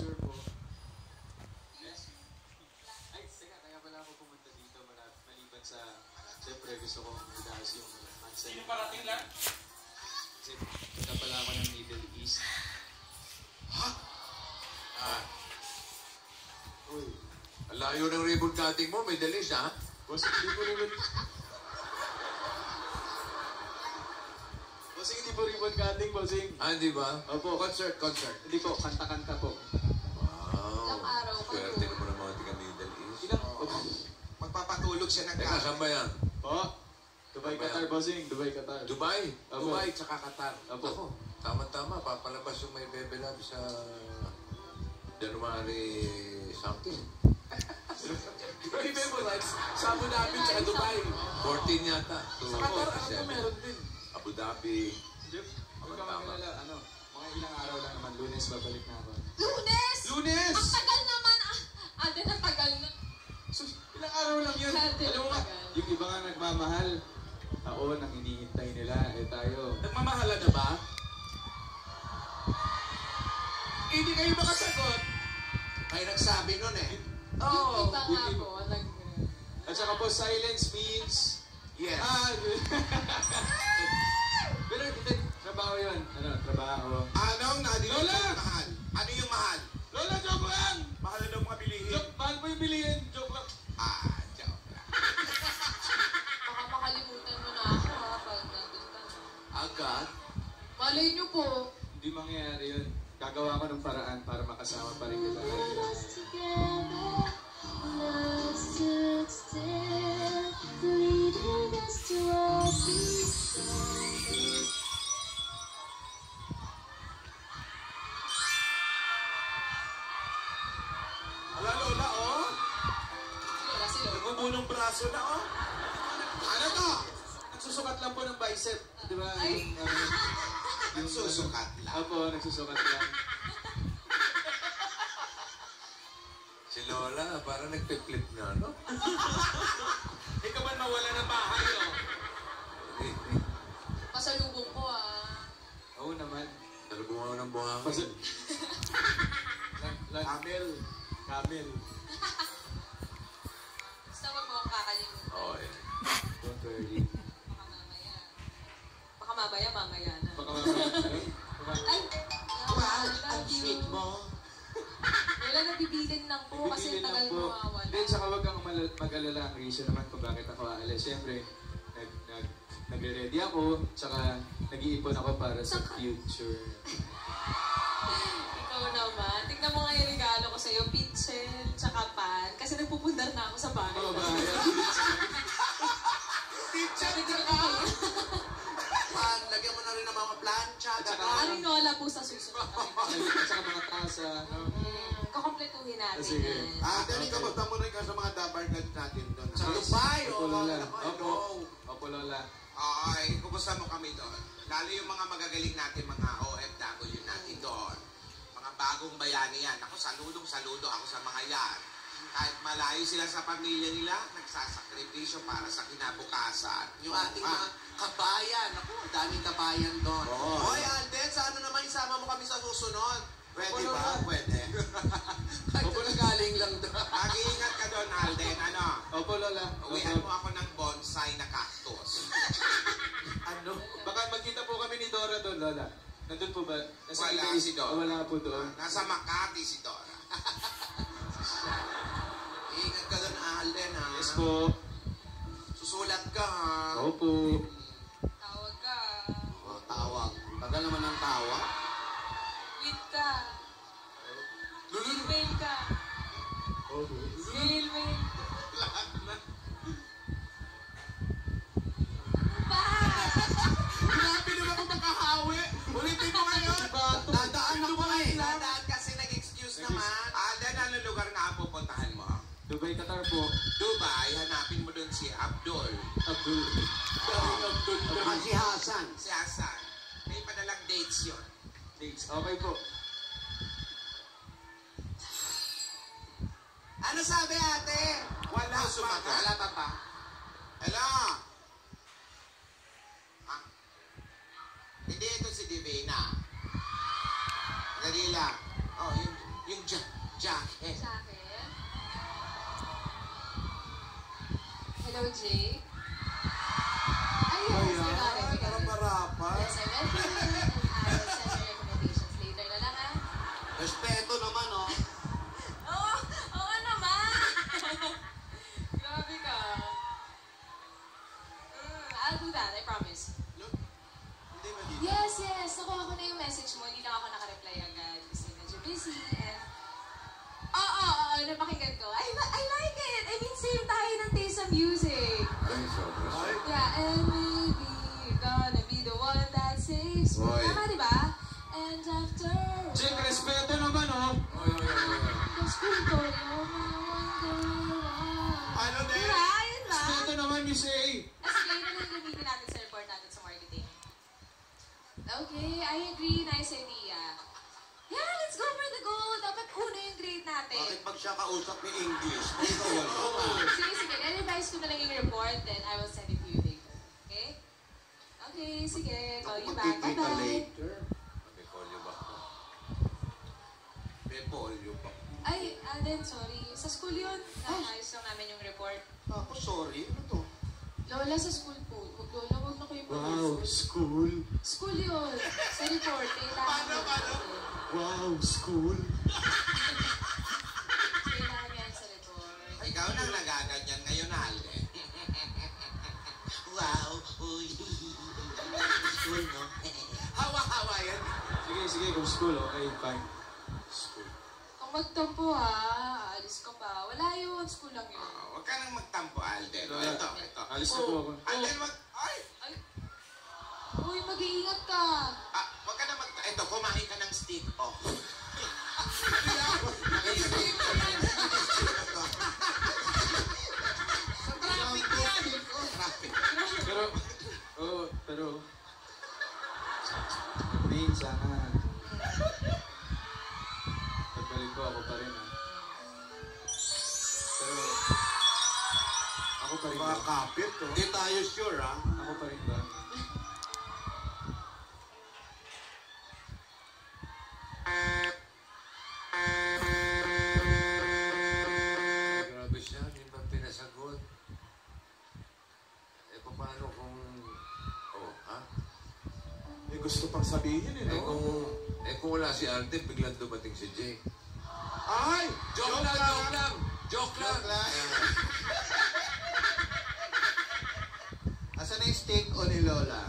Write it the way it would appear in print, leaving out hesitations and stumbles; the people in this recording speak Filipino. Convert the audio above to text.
picture po. Yes. Ay, teka, kaya pala ako pumunta dito maliban sa, siyempre gusto kong idaas yung mindset. Sino parating lang? Kasi punta pala ako ng Middle East. Ha? Uy, ang layo ng ribbon cutting mo, may dalis ha? Boss, hindi po ribbon... Bossing, hindi po ribbon cutting, bossing. Hindi ba? Opo. Concert. Hindi po, kanta-kanta po. Wow. Ilang araw pa Swerte po. naman ang mga taga-Middle East. Magpapatulog siya ng Teka, saan ba yan? Po? Dubai, Qatar, bossing. Dubai, Qatar. Dubai? Opo. Dubai, tsaka Qatar. Opo. Ako, tama-tama, papalabas yung may Bebe Love sa January something. May Bebo Lives. Sa Abu Dhabi, tsaka Dubai. 14 yata. Sa Qatar, ano meron din? Abu Dhabi. Jeff, huwag ka magalala. Mga ilang araw lang naman. Lunes, babalik na ako. Lunes! Lunes! Ang tagal naman! Alden, ang tagal na. Sus, ilang araw lang yun. Alden, Alam mo nga, tagal. yung iba nga nagmamahal. Taon ang hinihintay nila. Tayo. Nagmamahala na ba? Hindi kayo makasagot. May nagsabi nun eh. Yung iba nga yung po. At saka po, silence means... Yes. Pero hindi, trabaho yun. Trabaho. Anong nadinig Lola! ng mahal? Ano yung mahal? Lola, joke lang! Mahal na daw mga bilihin. Joke, mahal po yung bilihin. Joke lang. Joke lang. Baka makalimutan mo na ako ha, pag nandun ka na. Agad? Malay niyo po. Hindi mangyayari yun. Gagawa ko ng paraan para makasama pa rin kita. Ala, Lola, oh. Si Lola. Nagubunong braso na, oh. Ano to? Nagsusukat lang po ng bicep. Di ba? Ay. Nagsusukat lang. Opo, nagsusukat lang. Si Lola, parang nagpe-flip na, no? Ikaw man mawala ng bahay, oh. Pasalubong ko Oo naman. Talubungan ng buhangin. Camel. Basta wag mo akong kakalimutan. Oo, yan. Don't worry. Baka mamaya. Baka mamaya na. Baka mamaya. Ay! Wow, ang sweet mo. Wala, nabibilin lang po kasi Bibilin tagal lang po. mawawala. Then, saka wag kang mag-alala. Ang reason naman kung bakit ako aalis. Siyempre, nagre-ready ako, tsaka nag-iipon ako para sa future. Ikaw naman. Tignan mo nga yung regalo ko sa'yo. Pitchel, tsaka pan. Kasi nagpupundar na ako sa bahay. Oo ba? Teacher ka! Lagyan mo na rin ng mga plancha. At saka- gano'n. Arinola po sa susunod. At saka mga tasa. Kakompletuhin natin Sige. yan. Dali ka, basta mo rin ka sa mga dabarkad natin doon. Sa Yes. Dubai, Opo, Lola. Opo. Opo. Opo, Lola. Ay, kumusta mo kami doon? Lalo yung mga magagaling natin, mga OFW natin doon. Mga bagong bayani yan. Ako, saludo ako sa mga yan. Kahit malayo sila sa pamilya nila, nagsasakripisyo para sa kinabukasan. Yung ating mga kabayan. Ako, daming kabayan doon. Hoy, Alden, sa ano naman isama mo kami sa susunod? Pwede ba? Pwede. Opo, galing lang doon. Mag-iingat ka doon, Alden. Ano? Opo, Lola. Uwian mo ako ng bonsai na cactus. Ano? Baka magkita po kami ni Dora doon, Lola. Nandun po ba? Wala Italy- si Dora. Wala po doon. Nasa Makati si Dora. Ingat ka doon, Alden, ha? Yes po. Susulat ka, ha? Opo. Tawag ka. Tawag. Tagal naman ang tawag. Tweet ka. Email ka. Opo. Email. Lahat na. Grabe naman kung makahawi. Ulitin mo ngayon. Dadaan ako eh. Dadaan kasi nag-excuse naman. Alden, anong lugar na ang pupuntahan mo? Dubai, Qatar po. Dubai, hanapin mo doon si Abdul. Abdul. Si Hasan. Si Hasan. May padalang dates yun. Dates. Okay po. Ano sabi ate? Wala pa. Wala pa ba? Hello? Ah. Hindi ito si Divina. Dali lang. Oh, yung Sa akin? Hello, Jake? Ay, yes, I got it. Harap-harapan. Yes, I read it, and I will send your recommendations later na lang, ah. Respeto naman, oh. Oo naman! Grabe ka. I'll do that, I promise. Look, hindi ba dito? Yes. Nakuha ko na yung message mo. Hindi lang ako nakareply agad kasi medyo busy and... Oo, napakinggan ko. I like it! I mean, same tayo ng taste sa music. Ay, sobra. Yeah, and maybe you're gonna be the one that saves me. Boy. Tama, di ba? And after... Jake, respeto naman, oh. the school ko, you're my wonder why. Ano din? Diba? Yun ba? Respeto naman, Miss A. Sige, yun na lang gamitin natin sa report natin sa marketing. Okay, I agree. Nice idea. Yeah, let's go for the goal. Dapat una yung grade natin. Bakit pag siya kausap ni English? Ikaw wala. Sige. I-revise ko na lang yung report, then I will send it to you later. Okay? Okay, sige. Call you back. Magkikita Bye-bye. later. May polio ba? May polio pa. Ay, then, sorry. Sa school yun. Naayos lang namin yung report. Ako, sorry. Ano to? Lola, sa school po. Lola, huwag na kayo Wow, mag-report. school. School yun. Sa report. Paano? Wow, school. Kailangan yan sa report. Ikaw nang nagaganyan ngayon, Alden. Wow. Uy. School, no? Hawa-hawa yan. Sige, kung school, okay, fine. School. Kung magtampo ha, aalis ka pa. Wala yun. School lang yun. Huwag ka nang magtampo, Alden. O, ito. Alis na po ako. Alden, Ay! Ay. Uy, mag-iingat ka. Huwag ka na Ito, kumain ka ng stick, oh. Traffic. Pero, Main, sana. Pagbalik ko, ako pa rin, ha. Pero, ako pa rin Mga ba? kapit, oh. Hindi tayo sure, ha? Ako pa rin ba? Grabe siya, hindi ba pinasagot? Eh, paano kung... Oh, ha? May gusto pang sabihin, eh, Eh, no? kung wala si Alden, biglang dumating si Jay. Ay! Joke lang! Joke lang! Asan na yung steak o ni Lola?